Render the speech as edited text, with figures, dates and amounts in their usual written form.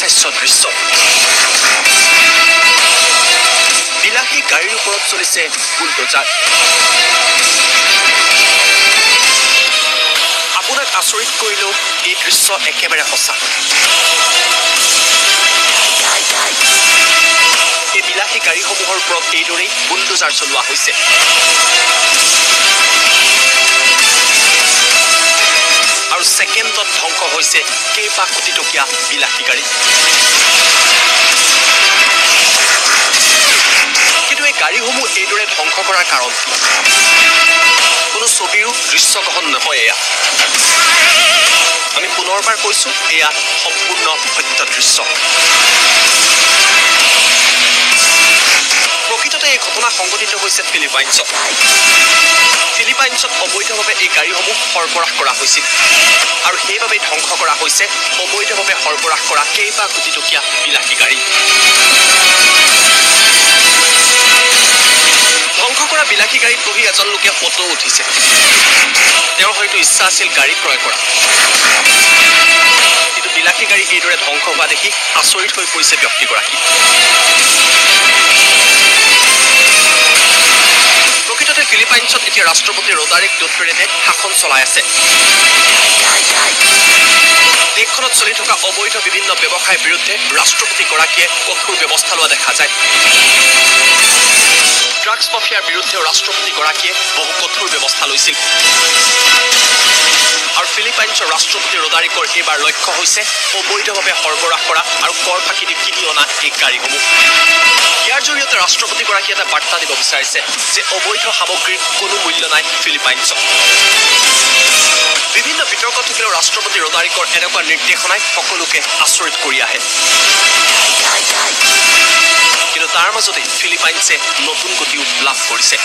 অবিশ্বাস্য দৃশ্য। বিলাসী গাড়ীৰ ওপৰত চলিছে বুলডোজাৰ। আপোনাক আচৰিত কৰিলেও এই দৃশ্য একেবাৰে সঁচা। এই বিলাসী গাড়ীসমূহৰ ওপৰত এইদৰেই বুলডোজাৰ চলোৱা হৈছে। আৰু ছেকেণ্ডত ধ্বংস হৈছে কেইবা কোটি টকীয়া বিলাসী গাড়ী। কিন্তু এই গাড়ীসমূহ এইদৰে ধ্বংস কৰাৰ কাৰণ কি? কোনো ছবিৰো দৃশ্যগ্ৰহণ নহয় এয়া। আমি পুনৰবাৰ কৈছো, এয়া সম্পূৰ্ণ সত্য দৃশ্য। প্ৰকৃততে এই ঘটনা সংঘটিত হৈছে ফিলিপাইনছত। ফিলিপাইনছত অবৈধভাৱে এই গাড়ীসমূহ সৰবৰাহ কৰা হৈছিল আৰু সেইবাবেই ধ্বংস কৰা হৈছে অবৈধভাৱে সৰবৰাহ কৰা কেইবা কোটি টকীয়া বিলাসী গাড়ী। ধ্বংস কৰা বিলাসী গাড়ীত বহি এজন লোকে ফটো উঠিছে। তেওঁৰ হয়তো ইচ্ছা আছিল গাড়ী ক্ৰয় কৰা, কিন্তু বিলাসী গাড়ী এইদৰে ধ্বংস হোৱা দেখি আচৰিত হৈ পৰিছে ব্যক্তিগৰাকী। প্ৰকৃততে ফিলিপাইনছত এতিয়া ৰাষ্ট্ৰপতি ৰডাৰিক ডুটেৰ্টে শাসন চলাই আছে। দেশখনত চলি থকা অবৈধ বিভিন্ন ব্যৱসায়ৰ বিৰুদ্ধে ৰাষ্ট্ৰপতিগৰাকীয়ে কঠোৰ ব্যৱস্থা লোৱা দেখা যায়। ড্ৰাগছ মাফিয়াৰ বিৰুদ্ধেও ৰাষ্ট্ৰপতিগৰাকীয়ে বহু কঠোৰ ব্যৱস্থা লৈছিল। আৰু ফিলিপাইনছৰ ৰাষ্ট্ৰপতি ৰডাৰিকৰ এইবাৰ লক্ষ্য হৈছে অবৈধভাৱে সৰবৰাহ কৰা আৰু কৰ ফাঁকি দি কিনি অনা এই গাড়ীসমূহ। ইয়াৰ জৰিয়তে ৰাষ্ট্ৰপতিগৰাকীয়ে এটা বাৰ্তা দিব বিচাৰিছে যে অবৈধ সামগ্ৰীৰ কোনো মূল্য নাই ফিলিপাইনছত। বিভিন্ন বিতৰ্ক থাকিলেও ৰাষ্ট্ৰপতি ৰডাৰিকৰ এনেকুৱা নিৰ্দেশনাই সকলোকে আচৰিত কৰি আহে। কিন্তু তাৰ মাজতে ফিলিপাইনছে নতুন গতিও লাভ কৰিছে।